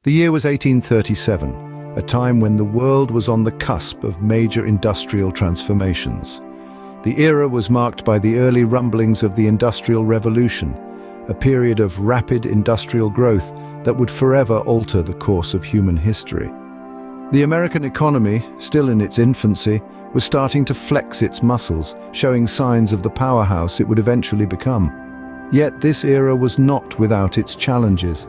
The year was 1837, a time when the world was on the cusp of major industrial transformations. The era was marked by the early rumblings of the Industrial Revolution, a period of rapid industrial growth that would forever alter the course of human history. The American economy, still in its infancy, was starting to flex its muscles, showing signs of the powerhouse it would eventually become. Yet this era was not without its challenges.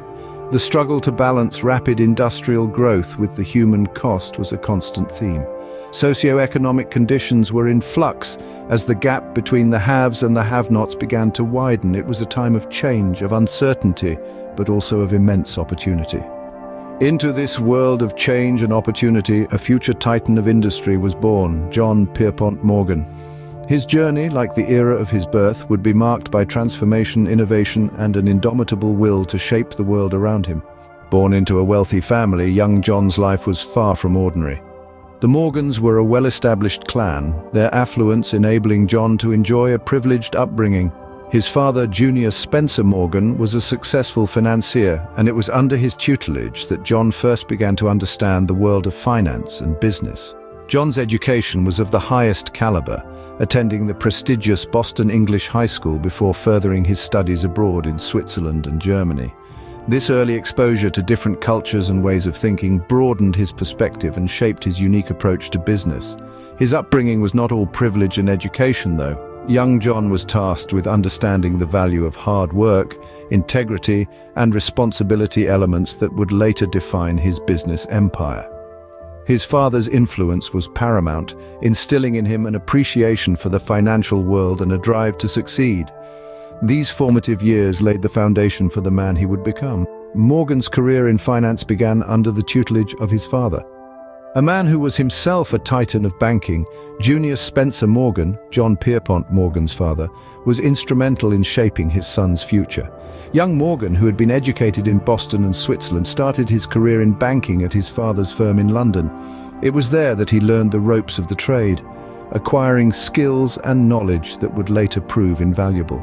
The struggle to balance rapid industrial growth with the human cost was a constant theme. Socioeconomic conditions were in flux as the gap between the haves and the have-nots began to widen. It was a time of change, of uncertainty, but also of immense opportunity. Into this world of change and opportunity, a future titan of industry was born, John Pierpont Morgan. His journey, like the era of his birth, would be marked by transformation, innovation, and an indomitable will to shape the world around him. Born into a wealthy family, young John's life was far from ordinary. The Morgans were a well-established clan, their affluence enabling John to enjoy a privileged upbringing. His father, Junior Spencer Morgan, was a successful financier, and it was under his tutelage that John first began to understand the world of finance and business. John's education was of the highest caliber, attending the prestigious Boston English High School before furthering his studies abroad in Switzerland and Germany. This early exposure to different cultures and ways of thinking broadened his perspective and shaped his unique approach to business. His upbringing was not all privilege and education, though. Young John was tasked with understanding the value of hard work, integrity, and responsibility, elements that would later define his business empire. His father's influence was paramount, instilling in him an appreciation for the financial world and a drive to succeed. These formative years laid the foundation for the man he would become. Morgan's career in finance began under the tutelage of his father. A man who was himself a titan of banking, Junior Spencer Morgan, John Pierpont Morgan's father, was instrumental in shaping his son's future. Young Morgan, who had been educated in Boston and Switzerland, started his career in banking at his father's firm in London. It was there that he learned the ropes of the trade, acquiring skills and knowledge that would later prove invaluable.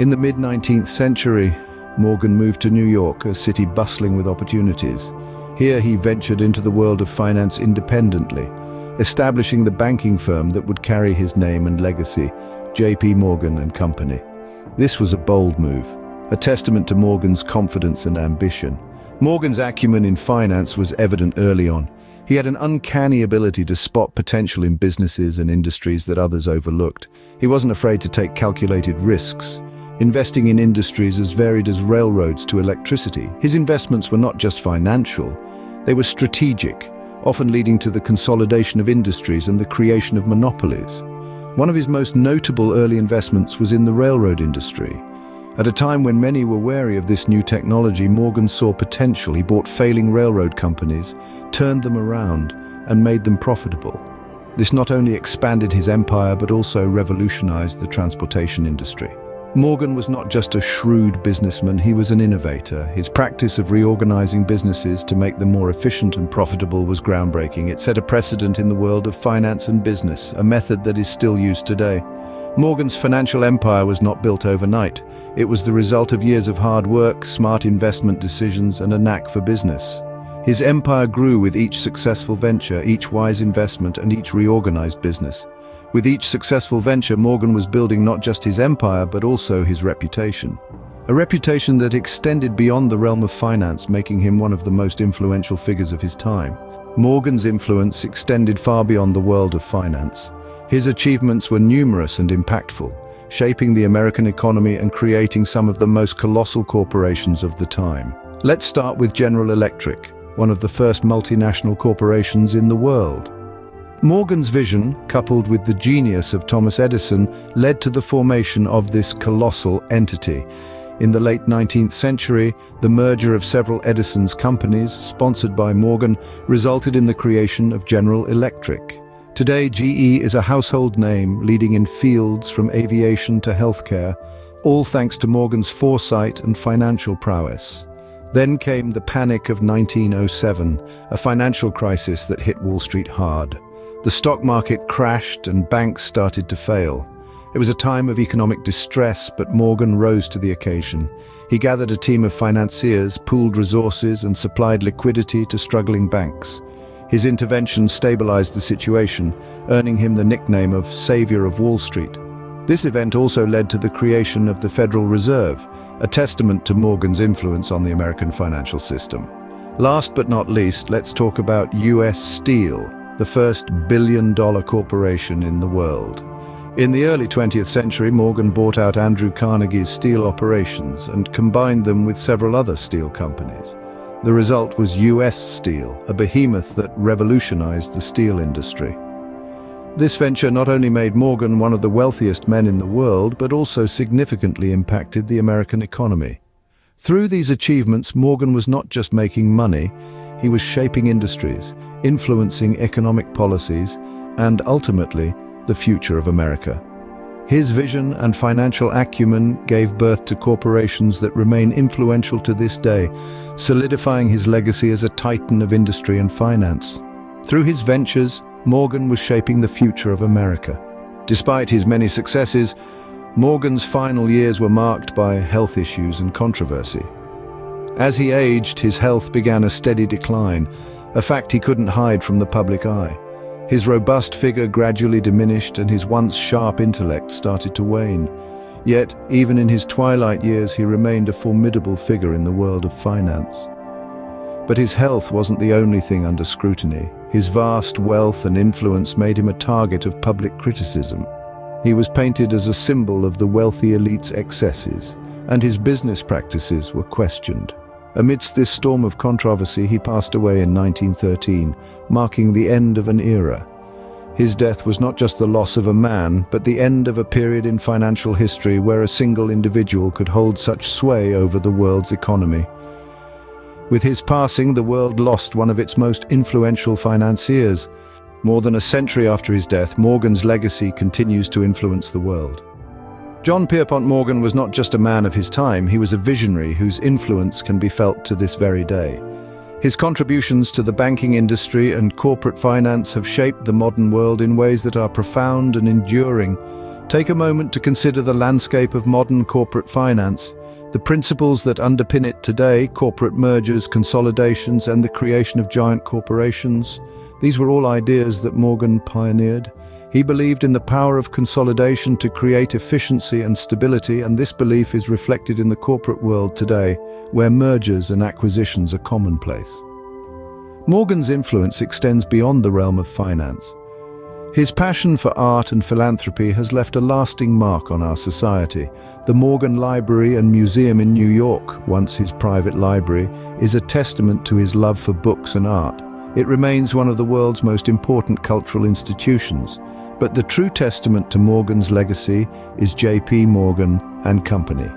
In the mid-19th century, Morgan moved to New York, a city bustling with opportunities. Here he ventured into the world of finance independently, establishing the banking firm that would carry his name and legacy, J.P. Morgan and Company. This was a bold move, a testament to Morgan's confidence and ambition. Morgan's acumen in finance was evident early on. He had an uncanny ability to spot potential in businesses and industries that others overlooked. He wasn't afraid to take calculated risks, investing in industries as varied as railroads to electricity. His investments were not just financial, they were strategic, often leading to the consolidation of industries and the creation of monopolies. One of his most notable early investments was in the railroad industry. At a time when many were wary of this new technology, Morgan saw potential. He bought failing railroad companies, turned them around, and made them profitable. This not only expanded his empire, but also revolutionized the transportation industry. Morgan was not just a shrewd businessman, he was an innovator. His practice of reorganizing businesses to make them more efficient and profitable was groundbreaking. It set a precedent in the world of finance and business, a method that is still used today. Morgan's financial empire was not built overnight. It was the result of years of hard work, smart investment decisions, and a knack for business. His empire grew with each successful venture, each wise investment, and each reorganized business. With each successful venture, Morgan was building not just his empire, but also his reputation. A reputation that extended beyond the realm of finance, making him one of the most influential figures of his time. Morgan's influence extended far beyond the world of finance. His achievements were numerous and impactful, shaping the American economy and creating some of the most colossal corporations of the time. Let's start with General Electric, one of the first multinational corporations in the world. Morgan's vision, coupled with the genius of Thomas Edison, led to the formation of this colossal entity. In the late 19th century, the merger of several Edison's companies, sponsored by Morgan, resulted in the creation of General Electric. Today, GE is a household name, leading in fields from aviation to healthcare, all thanks to Morgan's foresight and financial prowess. Then came the panic of 1907, a financial crisis that hit Wall Street hard. The stock market crashed and banks started to fail. It was a time of economic distress, but Morgan rose to the occasion. He gathered a team of financiers, pooled resources, and supplied liquidity to struggling banks. His intervention stabilized the situation, earning him the nickname of Savior of Wall Street. This event also led to the creation of the Federal Reserve, a testament to Morgan's influence on the American financial system. Last but not least, let's talk about U.S. Steel, the first billion-dollar corporation in the world. In the early 20th century, Morgan bought out Andrew Carnegie's steel operations and combined them with several other steel companies. The result was U.S. Steel, a behemoth that revolutionized the steel industry. This venture not only made Morgan one of the wealthiest men in the world, but also significantly impacted the American economy. Through these achievements, Morgan was not just making money, he was shaping industries, influencing economic policies, and ultimately, the future of America. His vision and financial acumen gave birth to corporations that remain influential to this day, solidifying his legacy as a titan of industry and finance. Through his ventures, Morgan was shaping the future of America. Despite his many successes, Morgan's final years were marked by health issues and controversy. As he aged, his health began a steady decline, a fact he couldn't hide from the public eye. His robust figure gradually diminished and his once sharp intellect started to wane. Yet, even in his twilight years, he remained a formidable figure in the world of finance. But his health wasn't the only thing under scrutiny. His vast wealth and influence made him a target of public criticism. He was painted as a symbol of the wealthy elite's excesses, and his business practices were questioned. Amidst this storm of controversy, he passed away in 1913, marking the end of an era. His death was not just the loss of a man, but the end of a period in financial history where a single individual could hold such sway over the world's economy. With his passing, the world lost one of its most influential financiers. More than a century after his death, Morgan's legacy continues to influence the world. John Pierpont Morgan was not just a man of his time, he was a visionary whose influence can be felt to this very day. His contributions to the banking industry and corporate finance have shaped the modern world in ways that are profound and enduring. Take a moment to consider the landscape of modern corporate finance. The principles that underpin it today, corporate mergers, consolidations, and the creation of giant corporations, these were all ideas that Morgan pioneered. He believed in the power of consolidation to create efficiency and stability, and this belief is reflected in the corporate world today, where mergers and acquisitions are commonplace. Morgan's influence extends beyond the realm of finance. His passion for art and philanthropy has left a lasting mark on our society. The Morgan Library and Museum in New York, once his private library, is a testament to his love for books and art. It remains one of the world's most important cultural institutions. But the true testament to Morgan's legacy is J.P. Morgan and Company.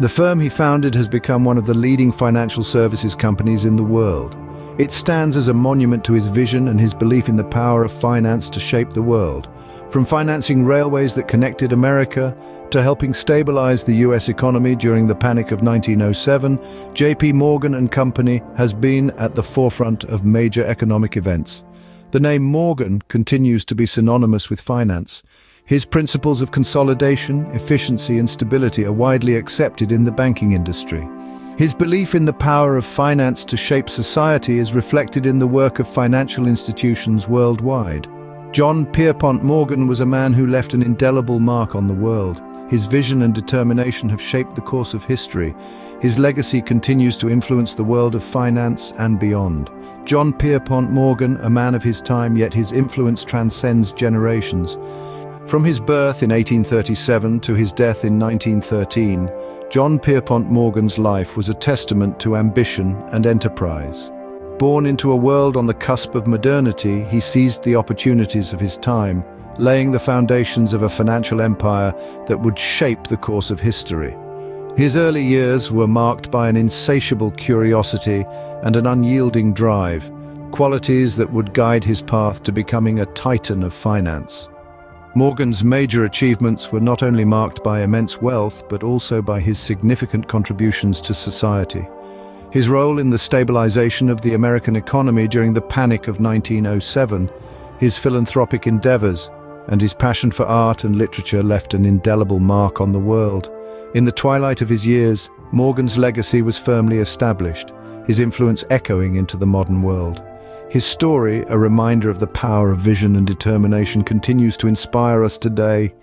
The firm he founded has become one of the leading financial services companies in the world. It stands as a monument to his vision and his belief in the power of finance to shape the world. From financing railways that connected America to helping stabilize the U.S. economy during the Panic of 1907, J.P. Morgan and Company has been at the forefront of major economic events. The name Morgan continues to be synonymous with finance. His principles of consolidation, efficiency, and stability are widely accepted in the banking industry. His belief in the power of finance to shape society is reflected in the work of financial institutions worldwide. John Pierpont Morgan was a man who left an indelible mark on the world. His vision and determination have shaped the course of history. His legacy continues to influence the world of finance and beyond. John Pierpont Morgan, a man of his time, yet his influence transcends generations. From his birth in 1837 to his death in 1913, John Pierpont Morgan's life was a testament to ambition and enterprise. Born into a world on the cusp of modernity, he seized the opportunities of his time, laying the foundations of a financial empire that would shape the course of history. His early years were marked by an insatiable curiosity and an unyielding drive, qualities that would guide his path to becoming a titan of finance. Morgan's major achievements were not only marked by immense wealth, but also by his significant contributions to society. His role in the stabilization of the American economy during the Panic of 1907, his philanthropic endeavors, and his passion for art and literature left an indelible mark on the world. In the twilight of his years, Morgan's legacy was firmly established, his influence echoing into the modern world. His story, a reminder of the power of vision and determination, continues to inspire us today.